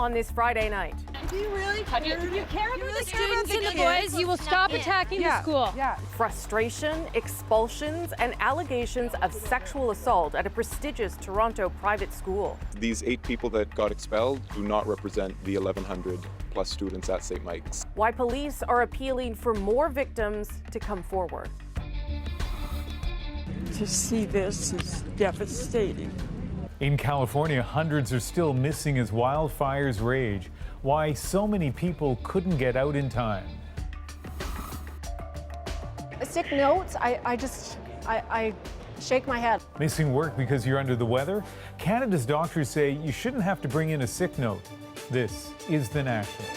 on this Friday night. Do you really care? If you care about the students and the kids? boys, you will stop attacking the school. Yeah. Frustration, expulsions, and allegations of sexual assault at a prestigious Toronto private school. These 8 people that got expelled do not represent the 1,100 plus students at St. Mike's. Why police are appealing for more victims to come forward. To see this is devastating. In California, hundreds are still missing as wildfires rage. Why so many people couldn't get out in time. A sick note, I shake my head. Missing work because you're under the weather? Canada's doctors say you shouldn't have to bring in a sick note. This is The National.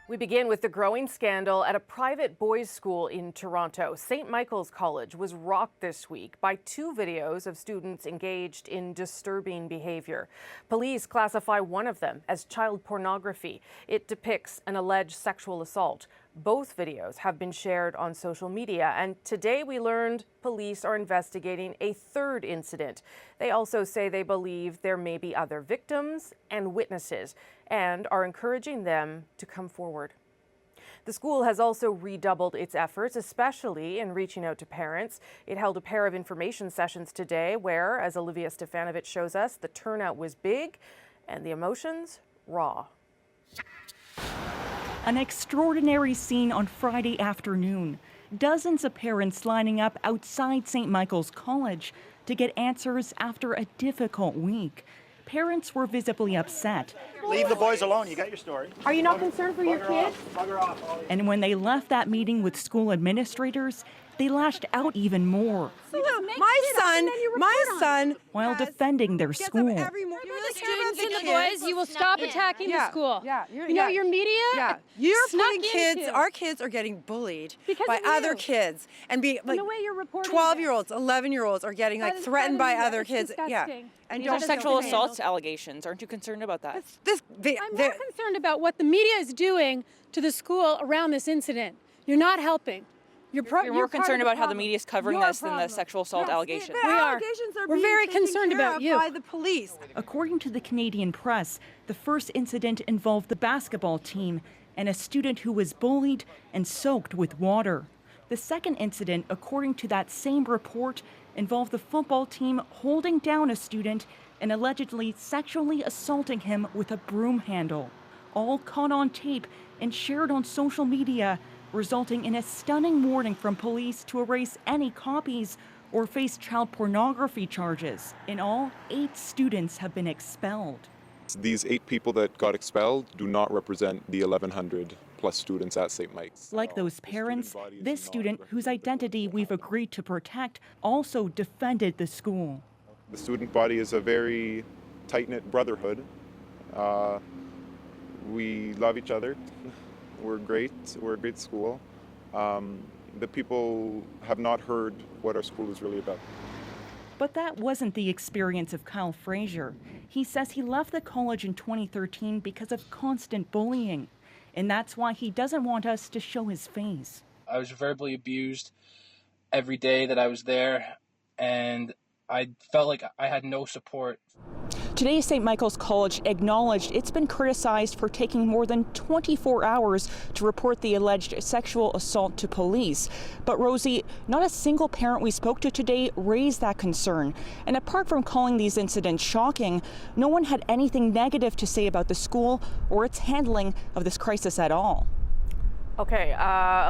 We begin with the growing scandal at a private boys' school in Toronto. St. Michael's College was rocked this week by 2 videos of students engaged in disturbing behavior. Police classify one of them as child pornography. It depicts an alleged sexual assault. Both videos have been shared on social media, and today we learned police are investigating a 3rd incident. They also say they believe there may be other victims and witnesses, and are encouraging them to come forward. The school has also redoubled its efforts, especially in reaching out to parents. It held a pair of information sessions today where, as Olivia Stefanovic shows us, the turnout was big and the emotions raw. An extraordinary scene on Friday afternoon. Dozens of parents lining up outside St. Michael's College to get answers after a difficult week. Parents were visibly upset. Leave the boys alone. You got your story. Are you not concerned for your kids? Bugger off. And when they left that meeting with school administrators, they lashed out even more My son, while defending their school. The students and the boys, you will stop attacking the school. Yeah. Your media. Yeah. You're snuck putting kids. into- Our kids are getting bullied Because by of you. other kids, and be like the way you're reporting 12-year-olds, 11-year-olds are getting like threatened by other That's kids. Yeah. disgusting. And These are sexual assault allegations. Aren't you concerned about that? I'm more concerned about what the media is doing to the school around this incident. You're not helping. You're more concerned about how the media is covering this than the sexual assault allegations. The We are. allegations are We're being very taken concerned care about of you. by the police. According to the Canadian press, the first incident involved the basketball team and a student who was bullied and soaked with water. The second incident, according to that same report, involved the football team holding down a student and allegedly sexually assaulting him with a broom handle. All caught on tape and shared on social media, resulting in a stunning warning from police to erase any copies or face child pornography charges. In all, 8 students have been expelled. These 8 people that got expelled do not represent the 1,100 plus students at St. Mike's. Like those parents, this student, whose identity we've agreed to protect, also defended the school. The student body is a very tight-knit brotherhood. We love each other. We're great. We're a great school. The people have not heard what our school is really about. But that wasn't the experience of Kyle Frazier. He says he left the college in 2013 because of constant bullying. And that's why he doesn't want us to show his face. I was verbally abused every day that I was there, and I felt like I had no support. Today, St. Michael's College acknowledged it's been criticized for taking more than 24 hours to report the alleged sexual assault to police. But Rosie, not a single parent we spoke to today raised that concern. And apart from calling these incidents shocking, no one had anything negative to say about the school or its handling of this crisis at all. Okay,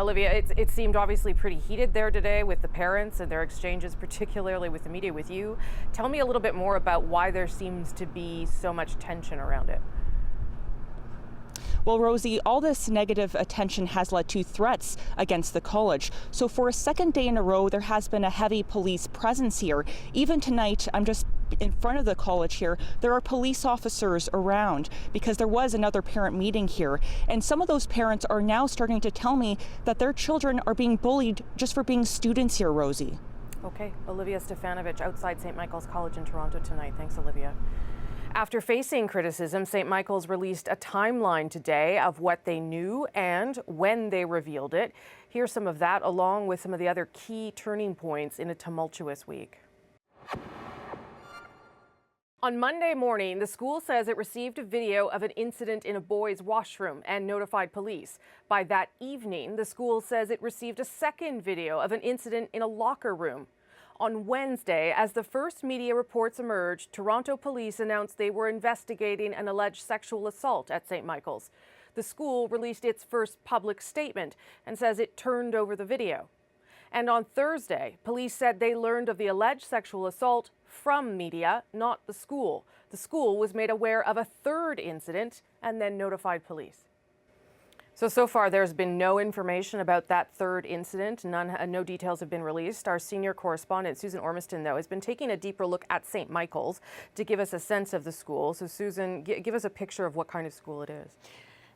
Olivia, it seemed obviously pretty heated there today with the parents and their exchanges, particularly with the media, with you. Tell me a little bit more about why there seems to be so much tension around it. Well, Rosie, all this negative attention has led to threats against the college. So for a second day in a row, there has been a heavy police presence here. Even tonight, I'm just in front of the college here, there are police officers around because there was another parent meeting here. And some of those parents are now starting to tell me that their children are being bullied just for being students here, Rosie. Okay, Olivia Stefanovic outside St. Michael's College in Toronto tonight. Thanks, Olivia. After facing criticism, St. Michael's released a timeline today of what they knew and when they revealed it. Here's some of that, along with some of the other key turning points in a tumultuous week. On Monday morning, the school says it received a video of an incident in a boys' washroom and notified police. By that evening, the school says it received a second video of an incident in a locker room. On Wednesday, as the first media reports emerged, Toronto police announced they were investigating an alleged sexual assault at St. Michael's. The school released its first public statement and says it turned over the video. And on Thursday, police said they learned of the alleged sexual assault from media, not the school. The school was made aware of a third incident and then notified police. So far, there's been no information about that third incident. No details have been released. Our senior correspondent, Susan Ormiston, though, has been taking a deeper look at St. Michael's to give us a sense of the school. So, Susan, give us a picture of what kind of school it is.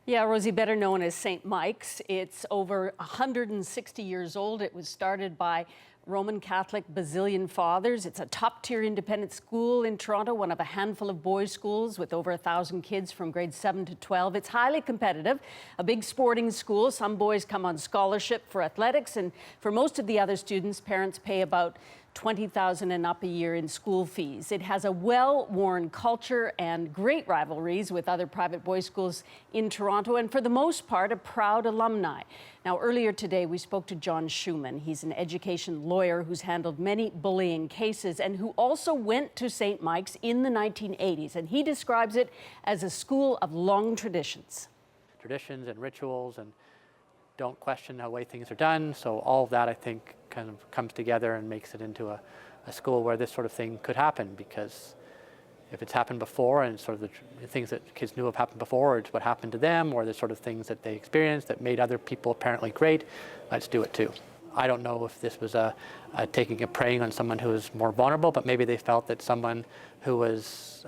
Yeah, Rosie, better known as St. Mike's. It's over 160 years old. It was started by Roman Catholic Basilian Fathers. It's a top-tier independent school in Toronto, one of a handful of boys' schools with over 1,000 kids from grades 7 to 12. It's highly competitive, a big sporting school. Some boys come on scholarship for athletics, and for most of the other students, parents pay about $20,000 and up a year in school fees. It has a well-worn culture and great rivalries with other private boys' schools in Toronto, and for the most part, a proud alumni. Now, earlier today, we spoke to John Schumann. He's an education lawyer who's handled many bullying cases and who also went to St. Mike's in the 1980s, and he describes it as a school of long traditions. Traditions and rituals, and don't question the way things are done. So all of that, I think, kind of comes together and makes it into a school where this sort of thing could happen, because if it's happened before and sort of the things that kids knew have happened before, or it's what happened to them, or the sort of things that they experienced that made other people apparently great, let's do it too. I don't know if this was taking a preying on someone who was more vulnerable, but maybe they felt that someone who was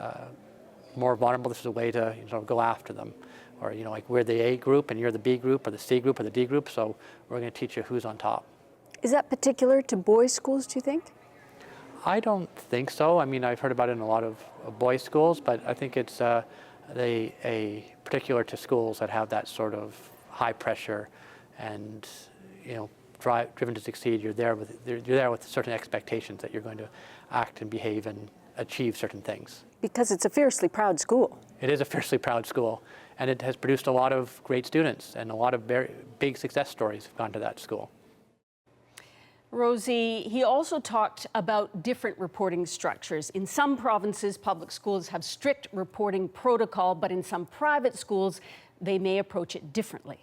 more vulnerable, this was a way to sort of go after them. Or, like, we're the A group and you're the B group or the C group or the D group, so we're going to teach you who's on top. Is that particular to boys' schools, do you think? I don't think so. I mean, I've heard about it in a lot of boys' schools, but I think it's a particular to schools that have that sort of high pressure and, driven to succeed. You're there with certain expectations that you're going to act and behave and achieve certain things. Because it's a fiercely proud school. It is a fiercely proud school, and it has produced a lot of great students, and a lot of very big success stories have gone to that school. Rosie, he also talked about different reporting structures. In some provinces, public schools have strict reporting protocol, but in some private schools, they may approach it differently.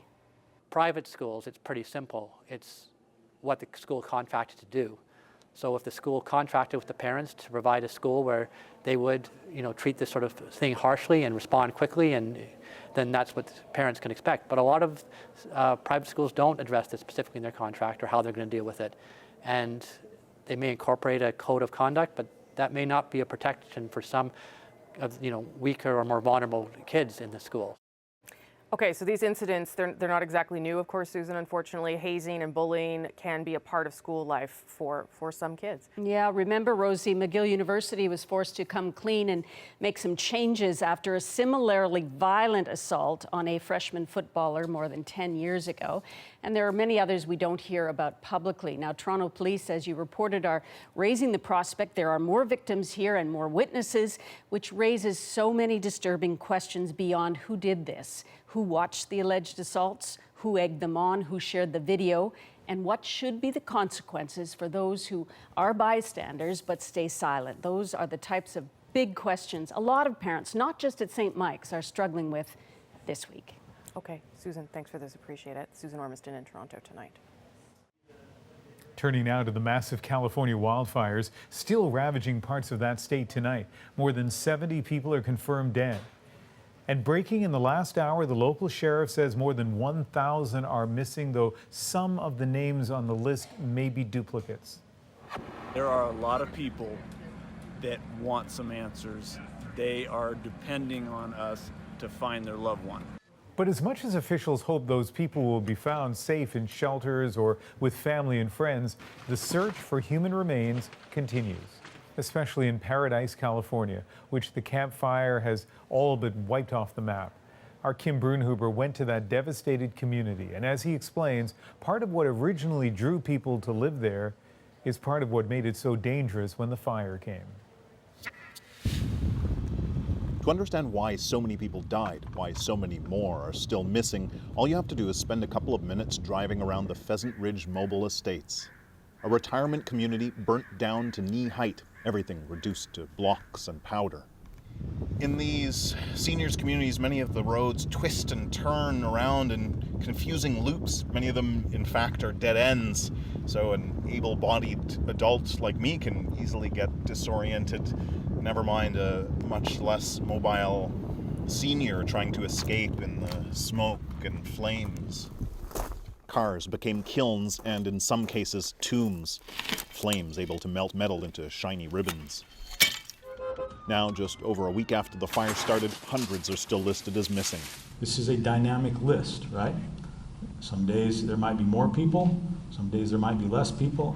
Private schools, it's pretty simple. It's what the school contracted to do. So if the school contracted with the parents to provide a school where they would, treat this sort of thing harshly and respond quickly, and then that's what parents can expect. But a lot of private schools don't address this specifically in their contract or how they're going to deal with it. And they may incorporate a code of conduct, but that may not be a protection for some of, weaker or more vulnerable kids in the school. Okay, so these incidents, they're not exactly new, of course, Susan. Unfortunately, hazing and bullying can be a part of school life for some kids. Yeah, remember, Rosie, McGill University was forced to come clean and make some changes after a similarly violent assault on a freshman footballer more than 10 years ago. And there are many others we don't hear about publicly. Now, Toronto police, as you reported, are raising the prospect there are more victims here and more witnesses, which raises so many disturbing questions beyond who did this, who watched the alleged assaults, who egged them on, who shared the video, and what should be the consequences for those who are bystanders but stay silent. Those are the types of big questions a lot of parents, not just at St. Mike's, are struggling with this week. Okay, Susan, thanks for this. Appreciate it. Susan Ormiston in Toronto tonight. Turning now to the massive California wildfires, still ravaging parts of that state tonight. More than 70 people are confirmed dead. And breaking in the last hour, the local sheriff says more than 1,000 are missing, though some of the names on the list may be duplicates. There are a lot of people that want some answers. They are depending on us to find their loved one. But as much as officials hope those people will be found safe in shelters or with family and friends, the search for human remains continues. especially in Paradise, California, which the Camp Fire has all but wiped off the map. Our Kim Brunhuber went to that devastated community, and as he explains, part of what originally drew people to live there is part of what made it so dangerous when the fire came. To understand why so many people died, why so many more are still missing, all you have to do is spend a couple of minutes driving around the Pheasant Ridge Mobile Estates. A retirement community burnt down to knee height, everything reduced to blocks and powder. In these seniors communities, many of the roads twist and turn around in confusing loops. Many of them, in fact, are dead ends. So an able-bodied adult like me can easily get disoriented, never mind a much less mobile senior trying to escape in the smoke and flames. Cars became kilns and, in some cases, tombs. Flames able to melt metal into shiny ribbons. Now, just over a week after the fire started, hundreds are still listed as missing. This is a dynamic list, right? Some days there might be more people, some days there might be less people.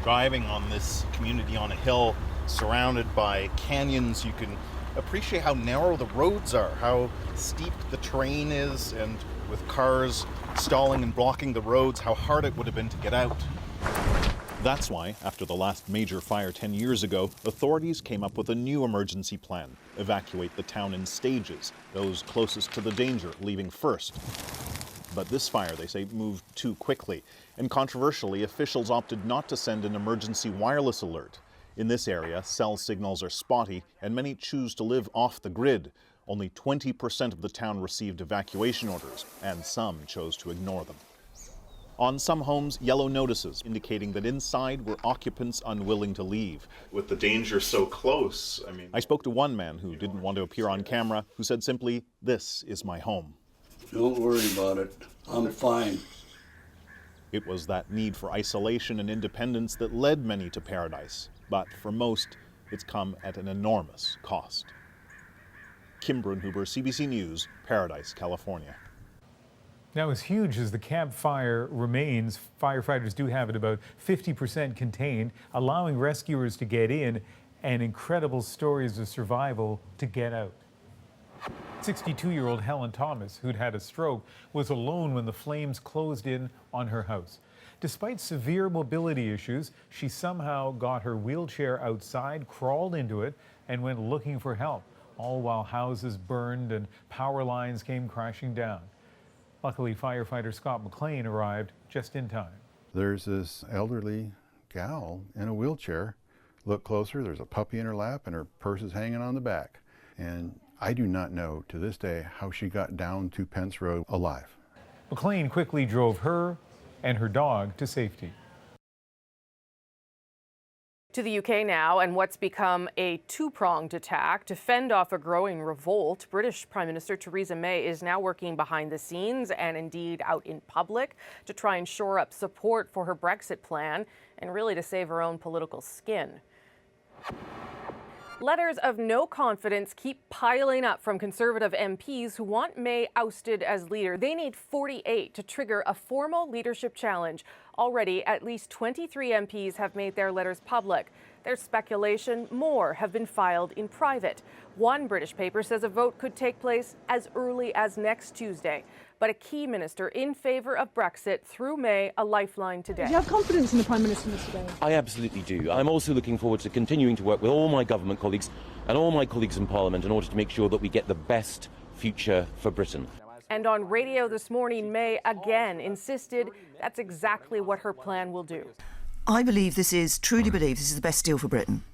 Driving on this community on a hill, surrounded by canyons, you can appreciate how narrow the roads are, how steep the terrain is, and with cars stalling and blocking the roads, how hard it would have been to get out. That's why, after the last major fire 10 years ago, authorities came up with a new emergency plan. Evacuate the town in stages, those closest to the danger leaving first. But this fire, they say, moved too quickly. And controversially, officials opted not to send an emergency wireless alert. In this area, cell signals are spotty, and many choose to live off the grid. Only 20% of the town received evacuation orders, and some chose to ignore them. On some homes, yellow notices indicating that inside were occupants unwilling to leave. With the danger so close, I spoke to one man who didn't want to appear on camera, who said simply, "This is my home." Don't worry about it. I'm fine. It was that need for isolation and independence that led many to Paradise. But for most, it's come at an enormous cost. Kim Brunhuber, CBC News, Paradise, California. Now, as huge as the Camp Fire remains, firefighters do have it about 50% contained, allowing rescuers to get in and incredible stories of survival to get out. 62-year-old Helen Thomas, who'd had a stroke, was alone when the flames closed in on her house. Despite severe mobility issues, she somehow got her wheelchair outside, crawled into it, and went looking for help, all while houses burned and power lines came crashing down. Luckily, firefighter Scott McLean arrived just in time. There's this elderly gal in a wheelchair. Look closer, there's a puppy in her lap and her purse is hanging on the back. And I do not know to this day how she got down to Pence Road alive. McLean quickly drove her and her dog to safety. To the UK now, and what's become a two-pronged attack to fend off a growing revolt. British Prime Minister Theresa May is now working behind the scenes and indeed out in public to try and shore up support for her Brexit plan and really to save her own political skin. Letters of no confidence keep piling up from Conservative MPs who want May ousted as leader. They need 48 to trigger a formal leadership challenge. Already, at least 23 MPs have made their letters public. There's speculation more have been filed in private. One British paper says a vote could take place as early as next Tuesday. But a key minister in favor of Brexit threw May a lifeline today. Do you have confidence in the Prime Minister, Mr. Day? I absolutely do. I'm also looking forward to continuing to work with all my government colleagues and all my colleagues in Parliament in order to make sure that we get the best future for Britain. And on radio this morning, May again insisted that's exactly what her plan will do. I truly believe this is the best deal for Britain.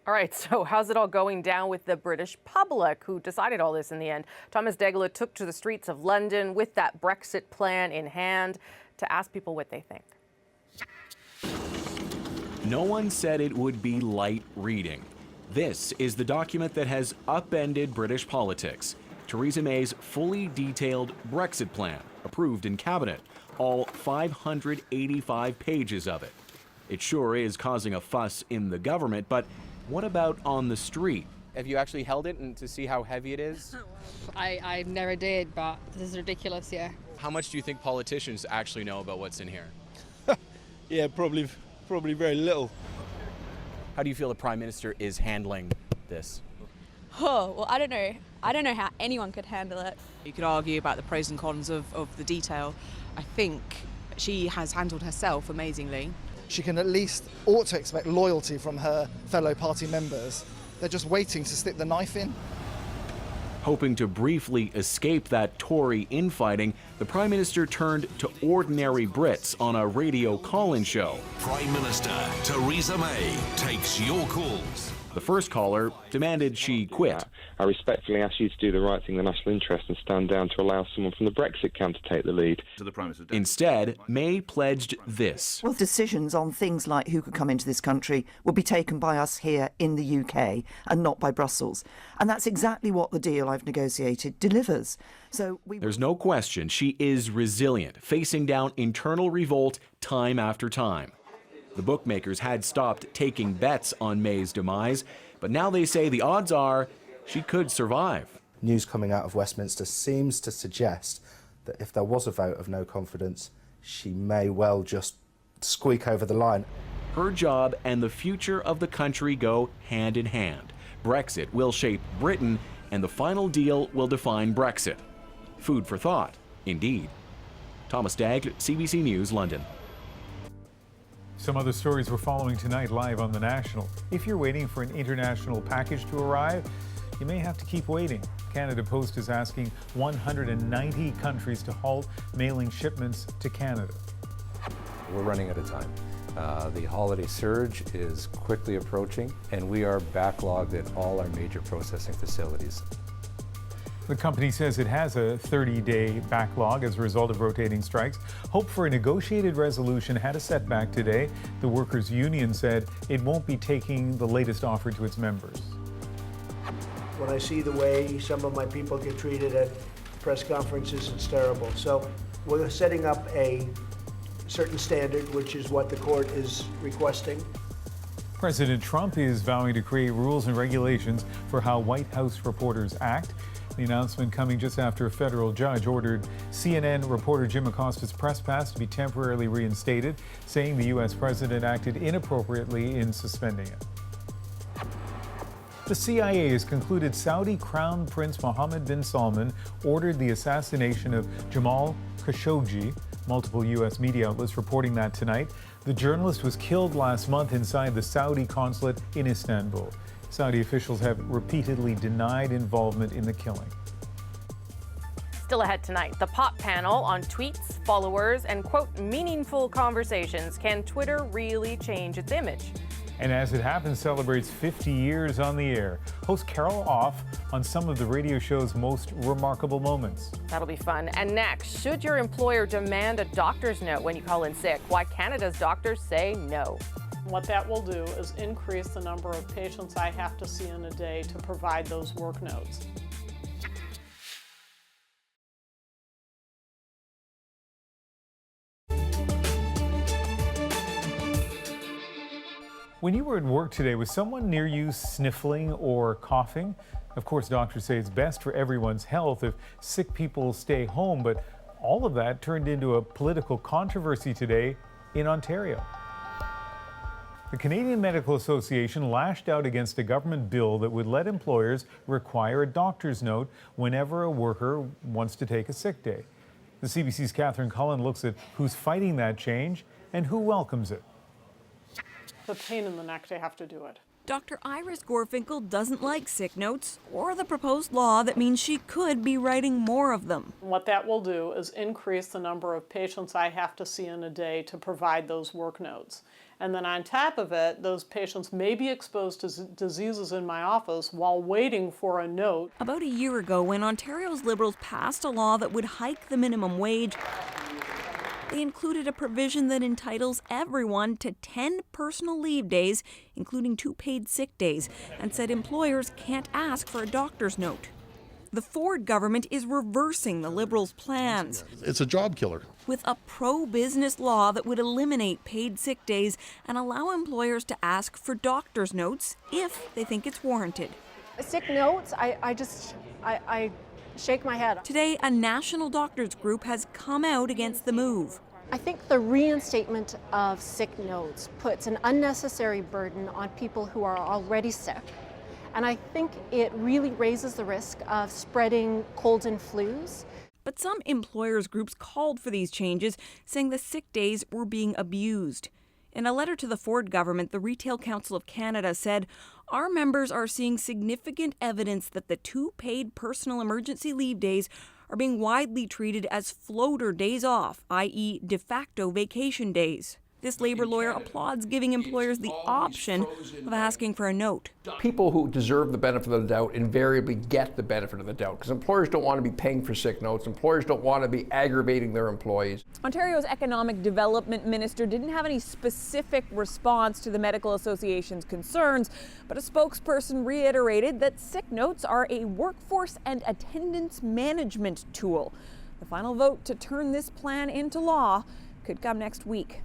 All right, so how's it all going down with the British public who decided all this in the end? Thomas Degler took to the streets of London with that Brexit plan in hand to ask people what they think. No one said it would be light reading. This is the document that has upended British politics. Theresa May's fully detailed Brexit plan, approved in Cabinet, all 585 pages of it. It sure is causing a fuss in the government, but what about on the street? Have you actually held it and to see how heavy it is? I never did, but this is ridiculous, yeah. How much do you think politicians actually know about what's in here? Yeah, probably very little. How do you feel the Prime Minister is handling this? Oh, well, I don't know. I don't know how anyone could handle it. You could argue about the pros and cons of the detail. I think she has handled herself amazingly. She can at least ought to expect loyalty from her fellow party members. They're just waiting to stick the knife in. Hoping to briefly escape that Tory infighting, the Prime Minister turned to ordinary Brits on a radio call-in show. Prime Minister Theresa May takes your calls. The first caller demanded she quit. I respectfully ask you to do the right thing in the national interest and stand down to allow someone from the Brexit camp to take the lead. To the Prime Minister. Instead, May pledged this. Well, decisions on things like who could come into this country will be taken by us here in the UK and not by Brussels. And that's exactly what the deal I've negotiated delivers. So There's no question she is resilient, facing down internal revolt time after time. The bookmakers had stopped taking bets on May's demise, but now they say the odds are she could survive. News coming out of Westminster seems to suggest that if there was a vote of no confidence, she may well just squeak over the line. Her job and the future of the country go hand in hand. Brexit will shape Britain, and the final deal will define Brexit. Food for thought, indeed. Thomas Dagg, CBC News, London. Some other stories we're following tonight live on The National. If you're waiting for an international package to arrive, you may have to keep waiting. Canada Post is asking 190 countries to halt mailing shipments to Canada. We're running out of time. The holiday surge is quickly approaching, and we are backlogged at all our major processing facilities. The company says it has a 30-day backlog as a result of rotating strikes. Hope for a negotiated resolution had a setback today. The workers' union said it won't be taking the latest offer to its members. When I see the way some of my people get treated at press conferences, it's terrible. So we're setting up a certain standard, which is what the court is requesting. President Trump is vowing to create rules and regulations for how White House reporters act. The announcement coming just after a federal judge ordered CNN reporter Jim Acosta's press pass to be temporarily reinstated, saying the U.S. president acted inappropriately in suspending it. The CIA has concluded Saudi Crown Prince Mohammed bin Salman ordered the assassination of Jamal Khashoggi. Multiple U.S. media outlets reporting that tonight. The journalist was killed last month inside the Saudi consulate in Istanbul. Saudi officials have repeatedly denied involvement in the killing. Still ahead tonight, the pop panel on tweets, followers, and, quote, meaningful conversations. Can Twitter really change its image? And as it happens, celebrates 50 years on the air. Host Carol Off on some of the radio show's most remarkable moments. That'll be fun. And next, should your employer demand a doctor's note when you call in sick? Why Canada's doctors say no. What that will do is increase the number of patients I have to see in a day to provide those work notes. When you were at work today, was someone near you sniffling or coughing? Of course, doctors say it's best for everyone's health if sick people stay home, but all of that turned into a political controversy today in Ontario. The Canadian Medical Association lashed out against a government bill that would let employers require a doctor's note whenever a worker wants to take a sick day. The CBC's Catherine Cullen looks at who's fighting that change and who welcomes it. The pain in the neck to have to do it. Dr. Iris Gorfinkel doesn't like sick notes or the proposed law that means she could be writing more of them. What that will do is increase the number of patients I have to see in a day to provide those work notes. And then on top of it, those patients may be exposed to diseases in my office while waiting for a note. About a year ago, when Ontario's Liberals passed a law that would hike the minimum wage, they included a provision that entitles everyone to 10 personal leave days, including 2 paid sick days, and said employers can't ask for a doctor's note. The Ford government is reversing the Liberals' plans. It's a job killer. With a pro-business law that would eliminate paid sick days and allow employers to ask for doctor's notes if they think it's warranted. Sick notes, I shake my head. Today, a national doctors group has come out against the move. I think the reinstatement of sick notes puts an unnecessary burden on people who are already sick. And I think it really raises the risk of spreading colds and flus. But some employers groups called for these changes, saying the sick days were being abused. In a letter to the Ford government, the Retail Council of Canada said, "Our members are seeing significant evidence that the 2 paid personal emergency leave days are being widely treated as floater days off, i.e. de facto vacation days." This labor lawyer applauds giving employers the option of asking for a note. People who deserve the benefit of the doubt invariably get the benefit of the doubt, because employers don't want to be paying for sick notes. Employers don't want to be aggravating their employees. Ontario's Economic Development Minister didn't have any specific response to the Medical Association's concerns, but a spokesperson reiterated that sick notes are a workforce and attendance management tool. The final vote to turn this plan into law could come next week.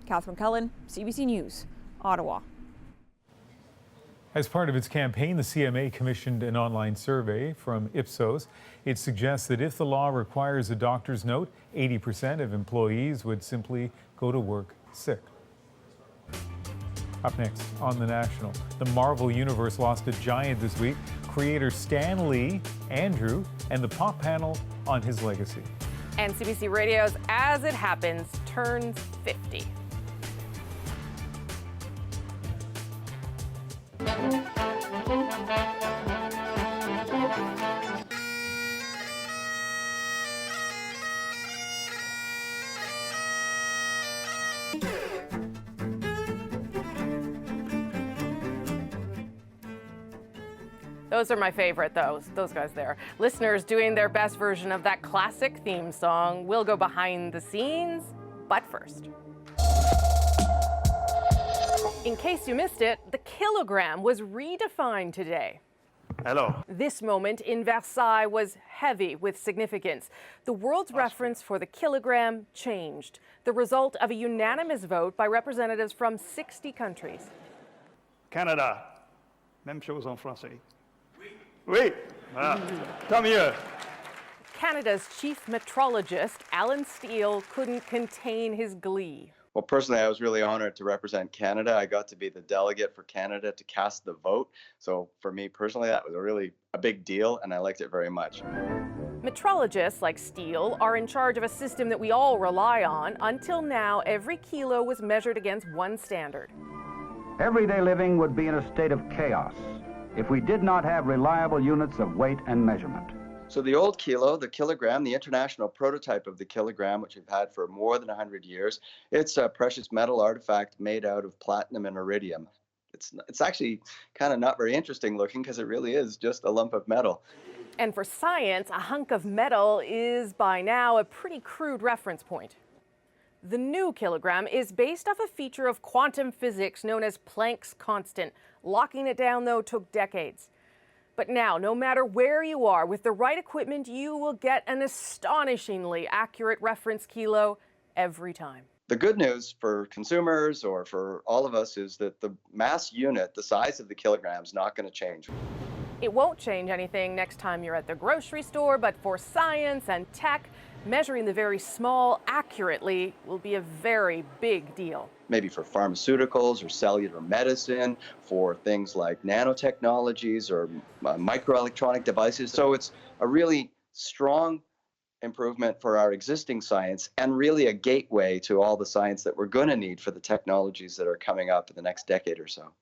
Catherine Cullen, CBC News, Ottawa. As part of its campaign, the CMA commissioned an online survey from Ipsos. It suggests that if the law requires a doctor's note, 80% of employees would simply go to work sick. Up next on The National, the Marvel Universe lost a giant this week. Creator Stan Lee, Andrew, and the pop panel on his legacy. And CBC Radio's As It Happens turns 50. Those are my favorite, those guys there. Listeners doing their best version of that classic theme song. We'll go behind the scenes, but first. In case you missed it, the kilogram was redefined today. Hello. This moment in Versailles was heavy with significance. The world's reference for the kilogram changed, the result of a unanimous vote by representatives from 60 countries. Canada. Même chose en français. Oui. Ah. Come here. Canada's chief meteorologist, Alan Steele, couldn't contain his glee. Well, personally, I was really honored to represent Canada. I got to be the delegate for Canada to cast the vote. So for me personally, that was really a big deal, and I liked it very much. Meteorologists like Steele are in charge of a system that we all rely on. Until now, every kilo was measured against one standard. Everyday living would be in a state of chaos if we did not have reliable units of weight and measurement. So the old kilo, the kilogram, the international prototype of the kilogram, which we've had for more than 100 years, it's a precious metal artifact made out of platinum and iridium. It's actually kind of not very interesting looking because it really is just a lump of metal. And for science, a hunk of metal is by now a pretty crude reference point. The new kilogram is based off a feature of quantum physics known as Planck's constant. Locking it down, though, took decades. But now, no matter where you are, with the right equipment, you will get an astonishingly accurate reference kilo every time. The good news for consumers or for all of us is that the mass unit, the size of the kilogram, is not going to change. It won't change anything next time you're at the grocery store, but for science and tech, measuring the very small accurately will be a very big deal. Maybe for pharmaceuticals or cellular medicine, for things like nanotechnologies or microelectronic devices. So it's a really strong improvement for our existing science and really a gateway to all the science that we're going to need for the technologies that are coming up in the next decade or so.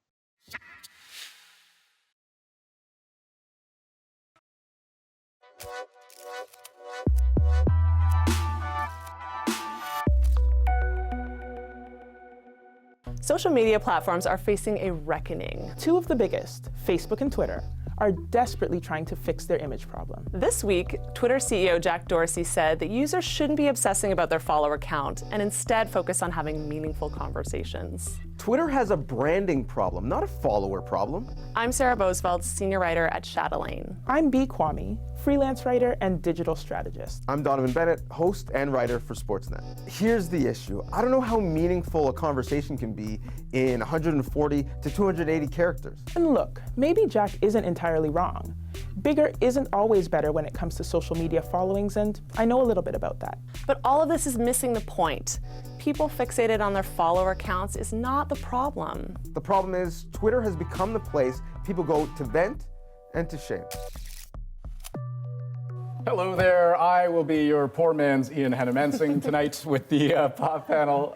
Social media platforms are facing a reckoning. Two of the biggest, Facebook and Twitter, are desperately trying to fix their image problem. This week, Twitter CEO Jack Dorsey said that users shouldn't be obsessing about their follower count and instead focus on having meaningful conversations. Twitter has a branding problem, not a follower problem. I'm Sarah Bosveld, senior writer at Chatelaine. I'm B. Kwame, freelance writer and digital strategist. I'm Donovan Bennett, host and writer for Sportsnet. Here's the issue. I don't know how meaningful a conversation can be in 140 to 280 characters. And look, maybe Jack isn't entirely wrong. bigger isn't always better when it comes to social media followings, and I know a little bit about that. But all of this is missing the point. People fixated on their follower counts is not the problem. The problem is Twitter has become the place people go to vent and to shame. Hello there. I will be your poor man's Ian Hennemensing tonight with the pop panel.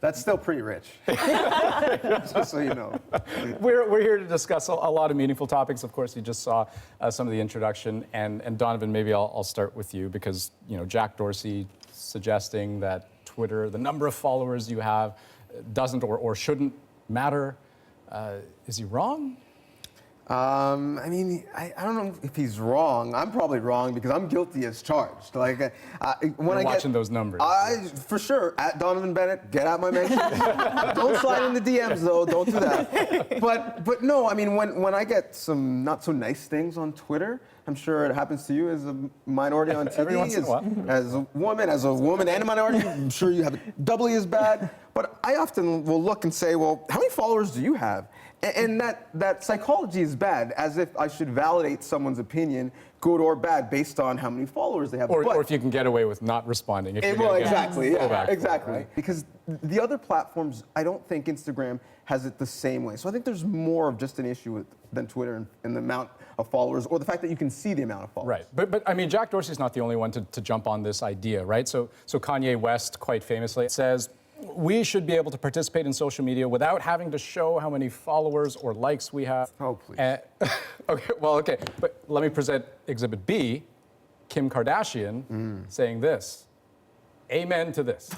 That's still pretty rich. Just so you know. We're here to discuss a lot of meaningful topics. Of course, you just saw some of the introduction. And Donovan, maybe I'll start with you because, Jack Dorsey suggesting that Twitter, the number of followers you have, doesn't or shouldn't matter. Is he wrong? I don't know if he's wrong. I'm probably wrong because I'm guilty as charged. When You're watching those numbers. For sure, at Donovan Bennett, get out my mentions. Don't slide in the DMs though. Don't do that. But no, when I get some not so nice things on Twitter, I'm sure it happens to you as a minority on TV. Every once in a while. As a woman and a minority, I'm sure you have it doubly as bad. But I often will look and say, well, how many followers do you have? And that psychology is bad, as if I should validate someone's opinion, good or bad, based on how many followers they have. Or if you can get away with not responding. Exactly. Right? Because the other platforms, I don't think Instagram has it the same way. So I think there's more of just an issue than Twitter and the amount of followers, or the fact that you can see the amount of followers. Right, but Jack Dorsey's not the only one to jump on this idea, right? So Kanye West, quite famously, says, we should be able to participate in social media without having to show how many followers or likes we have. Oh, please. Okay. But let me present Exhibit B, Kim Kardashian saying this. Amen to this.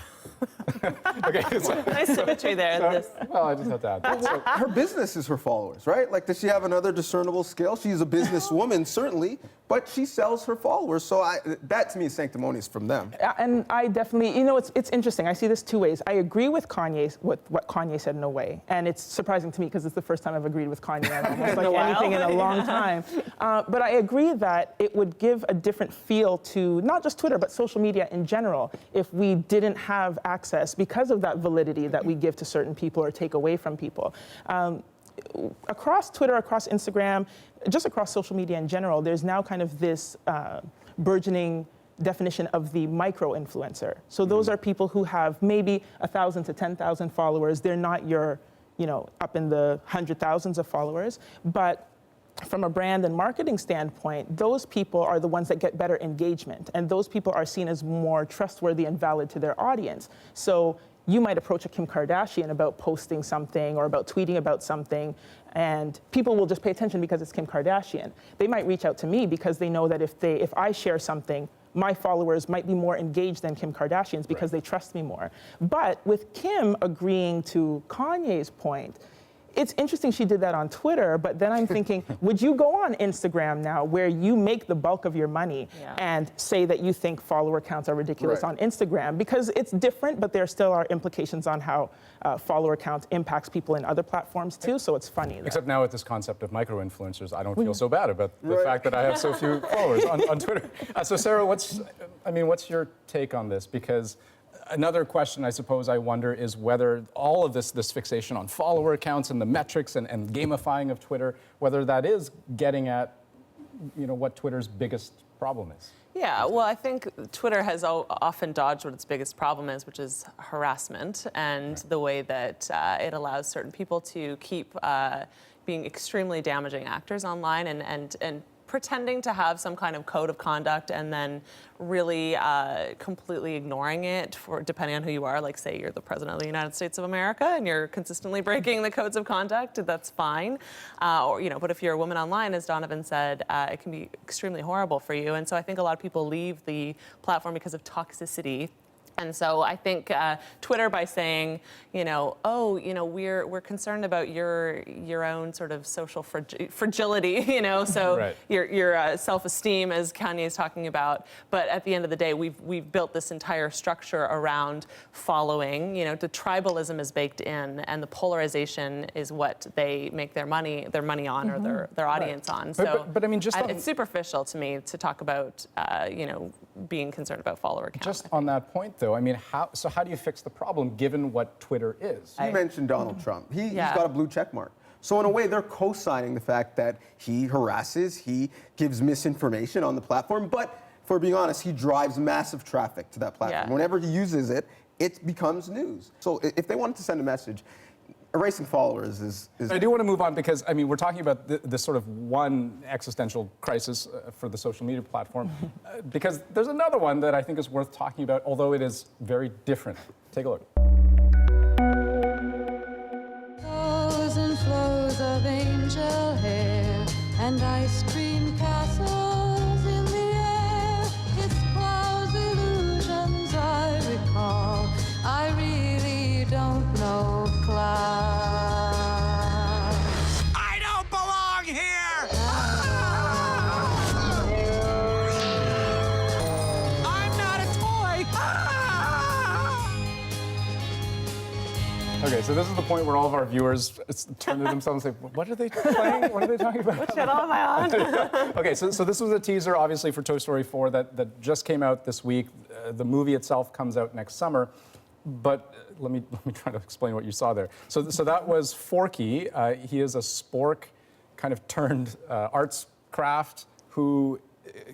Okay. Nice symmetry there. Well, I just have to add that. So, her business is her followers, right? Does she have another discernible skill? She's a businesswoman, certainly, but she sells her followers. So that to me is sanctimonious from them. And I definitely, it's interesting. I see this two ways. I agree with what Kanye said in a way, and it's surprising to me because it's the first time I've agreed with Kanye on almost anything in a long time. But I agree that it would give a different feel to not just Twitter, but social media in general if we didn't have access because of that validity that we give to certain people or take away from people. Across Twitter, across Instagram, just across social media in general, there's now kind of this burgeoning definition of the micro-influencer. So those are people who have maybe 1,000 to 10,000 followers. They're not your, up in the 100,000s of followers, but from a brand and marketing standpoint, those people are the ones that get better engagement, and those people are seen as more trustworthy and valid to their audience. So you might approach a Kim Kardashian about posting something or about tweeting about something, and people will just pay attention because it's Kim Kardashian. They might reach out to me because they know that if I share something, my followers might be more engaged than Kim Kardashian's because they trust me more. But with Kim agreeing to Kanye's point, it's interesting she did that on Twitter, but then I'm thinking, would you go on Instagram now where you make the bulk of your money and say that you think follower counts are ridiculous on Instagram? Because it's different, but there still are implications on how follower count impacts people in other platforms too, so it's funny. Except now with this concept of micro-influencers, I don't feel so bad about the fact that I have so few followers on Twitter. So Sarah, what's your take on this? Because another question I suppose I wonder is whether all of this fixation on follower counts and the metrics and gamifying of Twitter, whether that is getting at what Twitter's biggest problem is. Yeah, well, I think Twitter has often dodged what its biggest problem is, which is harassment, and the way that it allows certain people to keep being extremely damaging actors online and pretending to have some kind of code of conduct and then really completely ignoring it depending on who you are. Like, say you're the President of the United States of America and you're consistently breaking the codes of conduct, that's fine. But if you're a woman online, as Donovan said, it can be extremely horrible for you. And so I think a lot of people leave the platform because of toxicity. And so I think Twitter, by saying, we're concerned about your own sort of social fragility, so your self-esteem, as Kanye is talking about. But at the end of the day, we've built this entire structure around following. The tribalism is baked in, and the polarization is what they make their money on, or their audience on. So, but I mean, it's superficial to me to talk about, being concerned about follower count. Just on that point, though, I mean, how do you fix the problem given what Twitter is? You mentioned Donald Trump. He's got a blue check mark. So in a way, they're co-signing the fact that he harasses, he gives misinformation on the platform, but for being honest, he drives massive traffic to that platform. Yeah. Whenever he uses it, it becomes news. So if they wanted to send a message, erasing followers is... I do want to move on because, I mean, we're talking about this sort of one existential crisis for the social media platform, because there's another one that I think is worth talking about, although it is very different. Take a look. Flows and flows of angel hair and ice cream castles in the air. It's clouds, illusions I recall. I really don't know clouds. I don't belong here! I'm not a toy! Okay, so this is the point where all of our viewers turn to themselves and say, what are they playing? What are they talking about? What channel am I on? Okay, so this was a teaser, obviously, for Toy Story 4 that just came out this week. The movie itself comes out next summer. But let me try to explain what you saw there. So that was Forky. He is a spork kind of turned arts craft who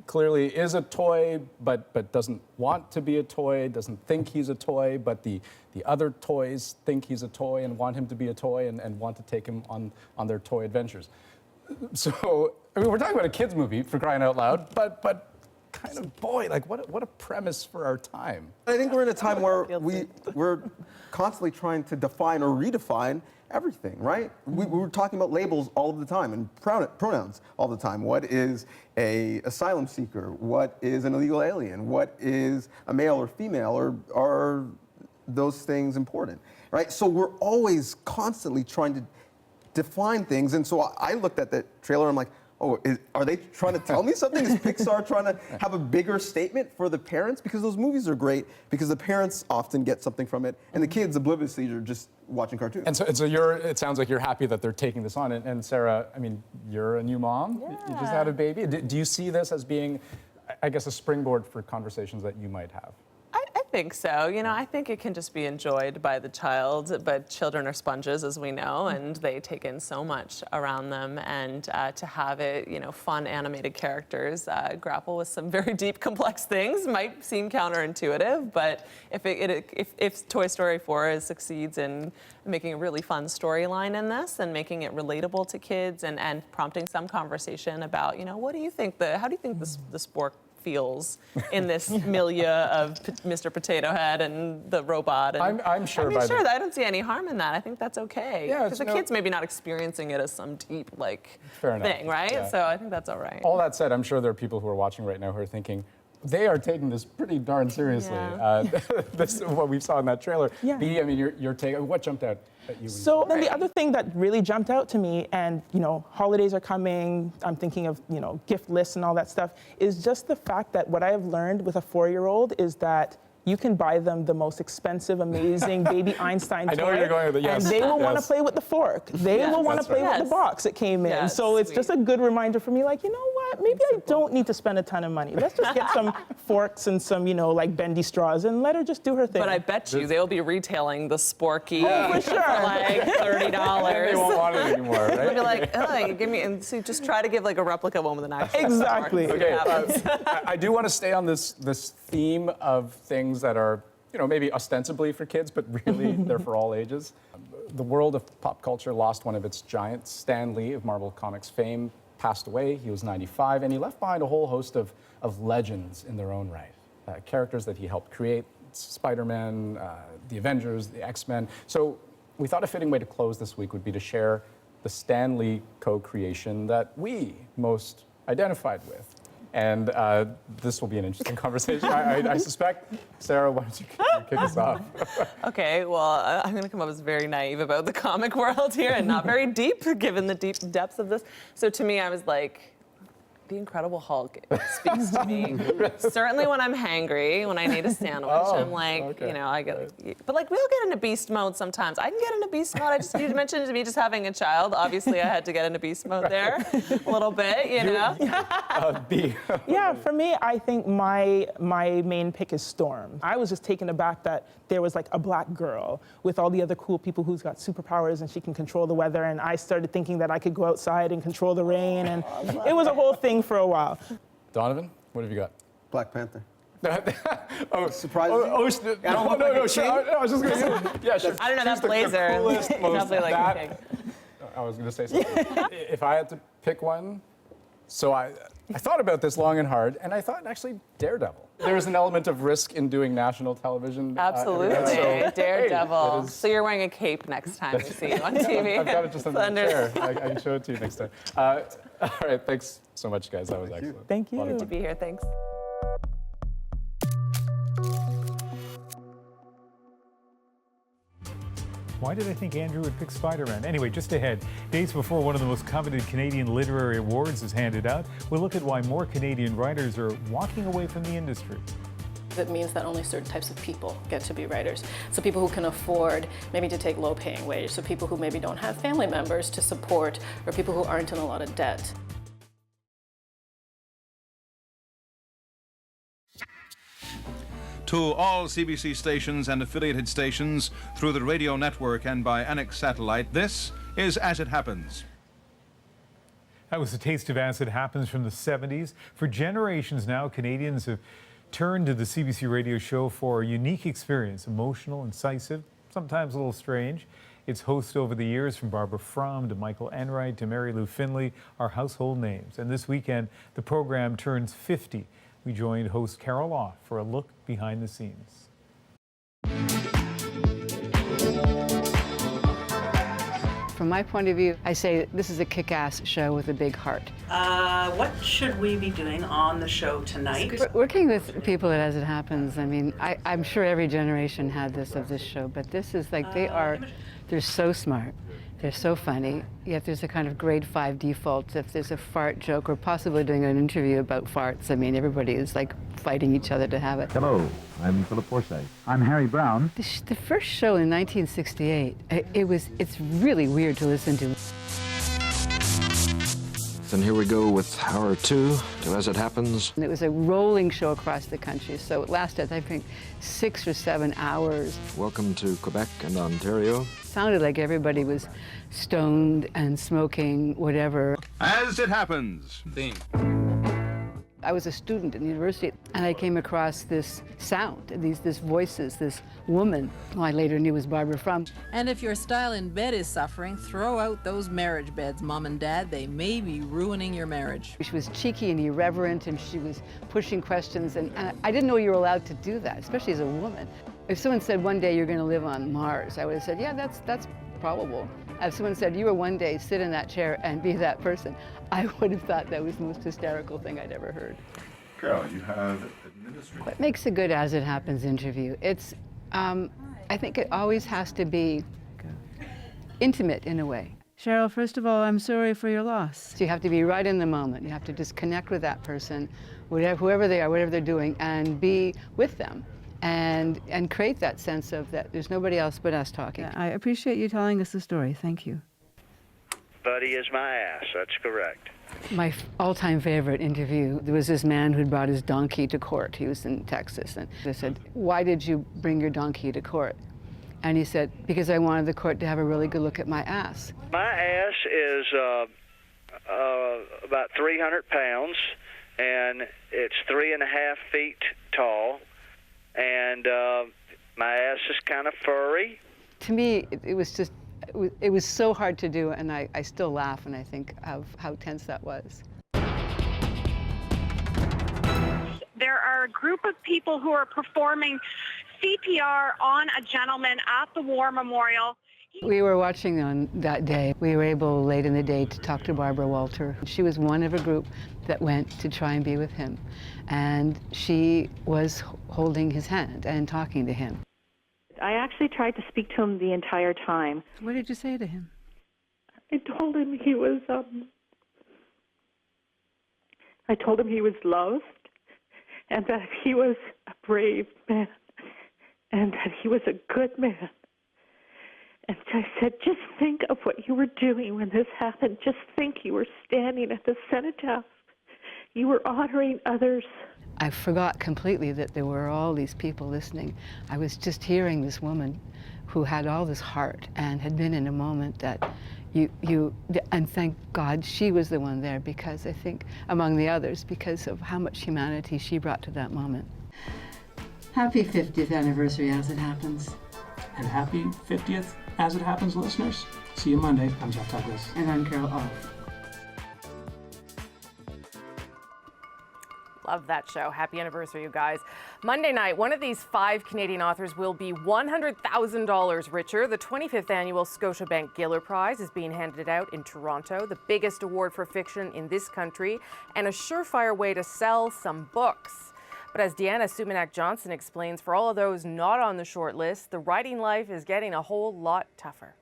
clearly is a toy, but doesn't want to be a toy, doesn't think he's a toy, but the other toys think he's a toy and want him to be a toy and want to take him on their toy adventures. So, I mean, we're talking about a kid's movie, for crying out loud, but kind of, boy, like what a premise for our time. I think we're in a time where we're constantly trying to define or redefine everything, right? We're talking about labels all of the time and pronouns all the time. What is an asylum seeker? What is an illegal alien? What is a male or female? Or are those things important, right? So we're always constantly trying to define things. And so I looked at the trailer and I'm like, oh, are they trying to tell me something? Is Pixar trying to have a bigger statement for the parents? Because those movies are great because the parents often get something from it, and the kids obliviously are just watching cartoons. And so it sounds like you're happy that they're taking this on. And Sarah, I mean, you're a new mom. Yeah. You just had a baby. Do you see this as being, I guess, a springboard for conversations that you might have? I think so. You know, I think it can just be enjoyed by the child, but children are sponges, as we know, and they take in so much around them. And to have it, you know, fun animated characters grapple with some very deep, complex things might seem counterintuitive, but if Toy Story 4 succeeds in making a really fun storyline in this and making it relatable to kids and prompting some conversation about, you know, how do you think the spork feels in this milieu of Mr. Potato Head and the robot. And I'm sure. That I don't see any harm in that. I think that's okay. Yeah, because the kid's maybe not experiencing it as some deep thing, right? Yeah. So I think that's all right. All that said, I'm sure there are people who are watching right now who are thinking, they are taking this pretty darn seriously. Yeah. This is what we saw in that trailer. Yeah. B, I mean, your take. What jumped out at you? So then the other thing that really jumped out to me, and you know, holidays are coming. I'm thinking of gift lists and all that stuff. Is just the fact that what I have learned with a 4-year-old is that you can buy them the most expensive, amazing baby Einstein toy. I know where you're going with it, yes. And they will want to play with the fork. They will want to play with the box it came in. Yes, so it's just a good reminder for me, like, you know what? Maybe I don't need to spend a ton of money. Let's just get some forks and some, like bendy straws and let her just do her thing. But I bet you they'll be retailing the Sporky for sure. for like $30. They won't want it anymore, right? They'll be like, oh, give me, and so just try to give like a replica one with an actual Exactly. Spork. Okay, I do want to stay on this theme of things that are, maybe ostensibly for kids, but really they're for all ages. The world of pop culture lost one of its giants. Stan Lee of Marvel Comics fame passed away. He was 95, and he left behind a whole host of legends in their own right. Characters that he helped create, Spider-Man, the Avengers, the X-Men. So we thought a fitting way to close this week would be to share the Stan Lee co-creation that we most identified with. And this will be an interesting conversation, I suspect. Sarah, why don't you kick us off? Okay, well, I'm going to come up as very naive about the comic world here and not very deep, given the deep depths of this. So to me, I was like, The Incredible Hulk speaks to me. Certainly when I'm hangry, when I need a sandwich, I'm like, you know, I get. But like, we'll get into beast mode sometimes. I can get into beast mode. You mentioned to me just having a child. Obviously, I had to get into beast mode there a little bit, you know. Yeah, for me, I think my main pick is Storm. I was just taken aback that there was like a black girl with all the other cool people who's got superpowers and she can control the weather. And I started thinking that I could go outside and control the rain, and it was a whole thing for a while. Donovan, what have you got? Black Panther. Oh, surprising. No, I was just going to say, yeah, sure. I don't know, that blazer. Definitely like a pig. I was going to say something. If I had to pick one, so I thought about this long and hard, and I thought actually Daredevil. There is an element of risk in doing national television. Absolutely, Daredevil. Hey, so you're wearing a cape next time we see you on TV. I've got it just under the chair. I can show it to you next time. All right, thanks so much, guys. That was excellent. Thank you. Good to be here. Thanks. Why did I think Andrew would pick Spider-Man? Anyway, just ahead, days before one of the most coveted Canadian literary awards is handed out, we'll look at why more Canadian writers are walking away from the industry. It means that only certain types of people get to be writers. So people who can afford maybe to take low-paying wage, so people who maybe don't have family members to support, or people who aren't in a lot of debt. To all CBC stations and affiliated stations through the radio network and by Annex satellite, this is As It Happens. That was a taste of As It Happens from the 70s. For generations now, Canadians have turned to the CBC radio show for a unique experience, emotional, incisive, sometimes a little strange. Its hosts over the years, from Barbara Frum to Michael Enright to Mary Lou Finley, are household names. And this weekend, the program turns 50. We joined host Carol Law for a look behind the scenes. From my point of view, I say this is a kick-ass show with a big heart. What should we be doing on the show tonight? Working with people As It Happens, I mean, I'm sure every generation had this of this show, but this is like, they're so smart. They're so funny, yet there's a kind of grade 5 default. If there's a fart joke, or possibly doing an interview about farts, I mean, everybody is like fighting each other to have it. Hello, I'm Philip Forsyth. I'm Harry Brown. The first show in 1968, it's really weird to listen to. And here we go with hour 2 to As It Happens. And it was a rolling show across the country, so it lasted, I think, 6 or 7 hours. Welcome to Quebec and Ontario. It sounded like everybody was stoned and smoking, whatever. As It Happens. I was a student in university, and I came across this sound, these voices, this woman, who I later knew was Barbara Frum. And if your style in bed is suffering, throw out those marriage beds, Mom and Dad. They may be ruining your marriage. She was cheeky and irreverent, and she was pushing questions, and I didn't know you were allowed to do that, especially as a woman. If someone said one day you're going to live on Mars, I would have said, yeah, that's probable. If someone said you will one day sit in that chair and be that person, I would have thought that was the most hysterical thing I'd ever heard. Carol, you have administrative. What makes a good As It Happens interview? It's, I think it always has to be intimate in a way. Cheryl, first of all, I'm sorry for your loss. So you have to be right in the moment. You have to just connect with that person, whoever they are, whatever they're doing, and be with them. And create that sense of that there's nobody else but us talking. I appreciate you telling us the story. Thank you. Buddy is my ass. That's correct. My all-time favorite interview, there was this man who'd brought his donkey to court. He was in Texas, and they said, why did you bring your donkey to court? And he said, because I wanted the court to have a really good look at my ass. My ass is about 300 pounds, and it's 3.5 feet tall. And my ass is kind of furry. To me, it was so hard to do, and I still laugh when I think of how tense that was. There are a group of people who are performing CPR on a gentleman at the War Memorial. We were watching on that day. We were able late in the day to talk to Barbara Walter. She was one of a group that went to try and be with him. And she was holding his hand and talking to him. I actually tried to speak to him the entire time. What did you say to him? I told him he was I told him he was loved and that he was a brave man and that he was a good man. And I said, just think of what you were doing when this happened. Just think you were standing at the cenotaph. You were honoring others. I forgot completely that there were all these people listening. I was just hearing this woman who had all this heart and had been in a moment that and thank God she was the one there, because I think, among the others, because of how much humanity she brought to that moment. Happy 50th anniversary as it happens. And happy 50th as it happens, listeners. See you Monday. I'm Jeff Douglas. And I'm Carol Off. Love that show. Happy anniversary, you guys. Monday night, one of these 5 Canadian authors will be $100,000 richer. The 25th annual Scotiabank Giller Prize is being handed out in Toronto, the biggest award for fiction in this country, and a surefire way to sell some books. But as Deanna Sumanak-Johnson explains, for all of those not on the short list, the writing life is getting a whole lot tougher.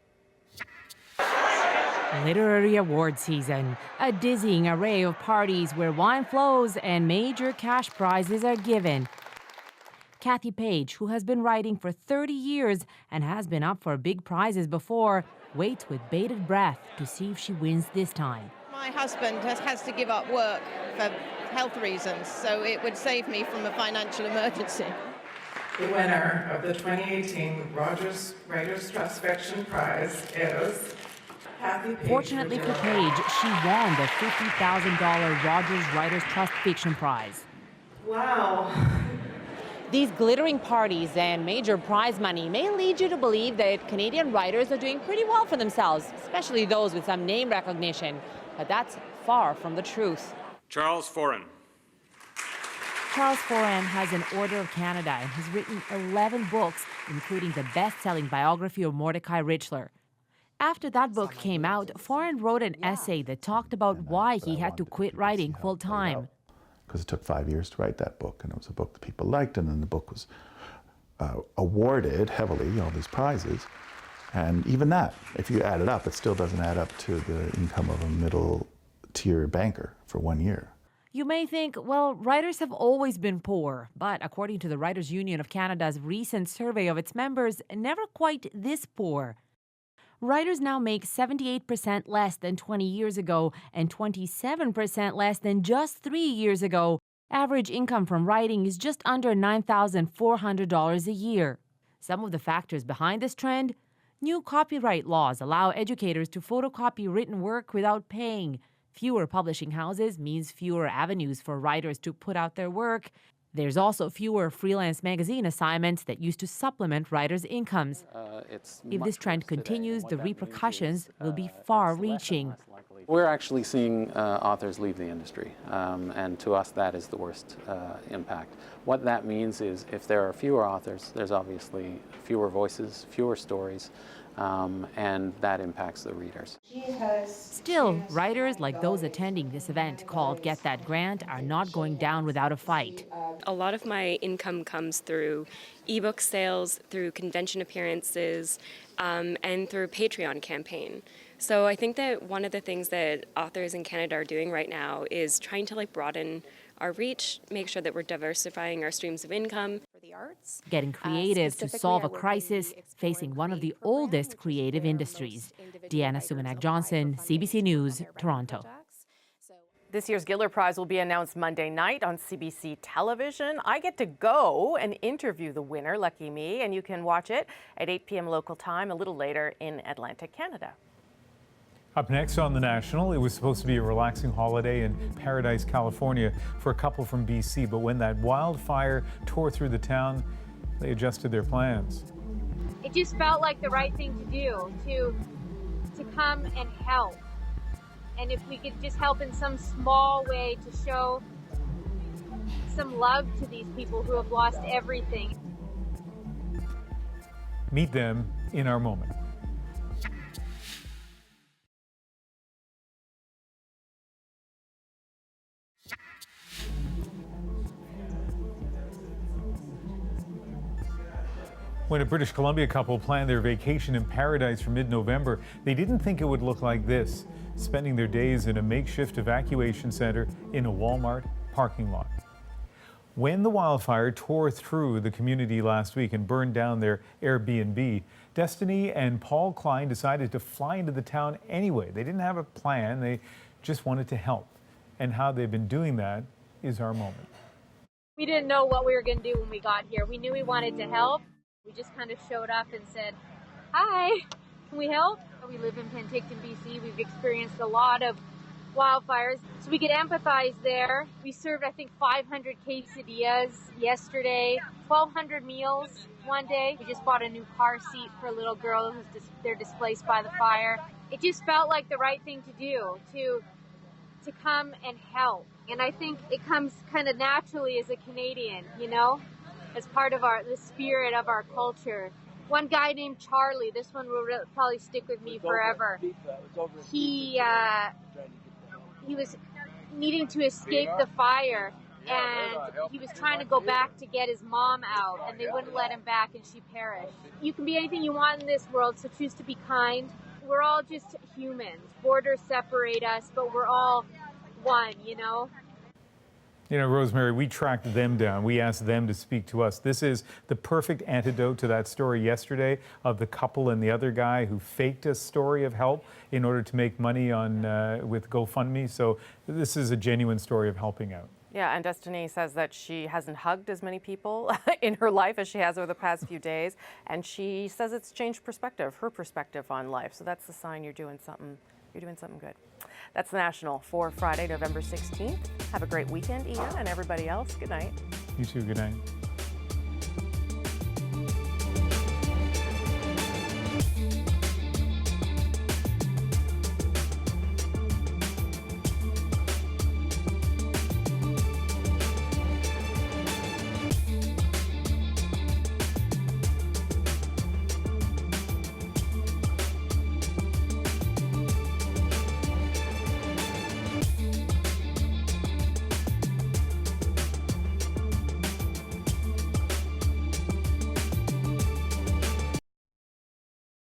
Literary award season, a dizzying array of parties where wine flows and major cash prizes are given. Kathy Page, who has been writing for 30 years and has been up for big prizes before, waits with bated breath to see if she wins this time. My husband has to give up work for health reasons, so it would save me from a financial emergency. The winner of the 2018 Rogers Writers Trust Fiction Prize is Kathy Page. Fortunately for Page, she won the $50,000 Rogers Writers Trust Fiction Prize. Wow. These glittering parties and major prize money may lead you to believe that Canadian writers are doing pretty well for themselves, especially those with some name recognition. But that's far from the truth. Charles Foran. Charles Foran has an Order of Canada and has written 11 books, including the best-selling biography of Mordecai Richler. After that book came out, Foran wrote an essay that talked about why he had to quit writing full-time. Because it took 5 years to write that book, and it was a book that people liked, and then the book was awarded heavily, all these prizes. And even that, if you add it up, it still doesn't add up to the income of a middle-tier banker for 1 year. You may think, well, writers have always been poor, but according to the Writers' Union of Canada's recent survey of its members, never quite this poor. Writers now make 78% less than 20 years ago and 27% less than just 3 years ago. Average income from writing is just under $9,400 a year. Some of the factors behind this trend: new copyright laws allow educators to photocopy written work without paying. Fewer publishing houses means fewer avenues for writers to put out their work. There's also fewer freelance magazine assignments that used to supplement writers' incomes. If this trend continues, the repercussions will be far-reaching. We're actually seeing authors leave the industry, and to us that is the worst impact. What that means is if there are fewer authors, there's obviously fewer voices, fewer stories, and that impacts the readers. Still, writers like those attending this event called Get That Grant are not going down without a fight. A lot of my income comes through ebook sales, through convention appearances, and through Patreon campaign. So I think that one of the things that authors in Canada are doing right now is trying to broaden our reach, make sure that we're diversifying our streams of income. For the arts, getting creative to solve a crisis facing one of the oldest creative industries. Deanna Sumanak-Johnson, CBC News, Toronto. This year's Giller Prize will be announced Monday night on CBC Television. I get to go and interview the winner, lucky me, and you can watch it at 8 p.m. local time a little later in Atlantic Canada. Up next on The National, it was supposed to be a relaxing holiday in Paradise, California for a couple from BC, but when that wildfire tore through the town, they adjusted their plans. It just felt like the right thing to do, to come and help. And if we could just help in some small way to show some love to these people who have lost everything. Meet them in our moment. When a British Columbia couple planned their vacation in paradise for mid-November, they didn't think it would look like this, spending their days in a makeshift evacuation center in a Walmart parking lot. When the wildfire tore through the community last week and burned down their Airbnb, Destiny and Paul Klein decided to fly into the town anyway. They didn't have a plan, they just wanted to help. And how they've been doing that is our moment. We didn't know what we were going to do when we got here. We knew we wanted to help. We just kind of showed up and said, hi, can we help? We live in Penticton, BC. We've experienced a lot of wildfires, so we could empathize there. We served, I think, 500 quesadillas yesterday, 1,200 meals one day. We just bought a new car seat for a little girl who's they're displaced by the fire. It just felt like the right thing to do, to come and help. And I think it comes kind of naturally as a Canadian, you know, as part of the spirit of our culture. One guy named Charlie, this one will probably stick with me forever. He was needing to escape the fire, and he was trying to go back to get his mom out, and they wouldn't let him back, and she perished. You can be anything you want in this world, so choose to be kind. We're all just humans. Borders separate us, but we're all one, you know? You know, Rosemary, we tracked them down. We asked them to speak to us. This is the perfect antidote to that story yesterday of the couple and the other guy who faked a story of help in order to make money on with GoFundMe. So this is a genuine story of helping out. Yeah, and Destiny says that she hasn't hugged as many people in her life as she has over the past few days. And she says it's changed her perspective on life. So that's the sign you're doing something good. That's the National for Friday, November 16th. Have a great weekend, Ian, and everybody else. Good night. You too. Good night.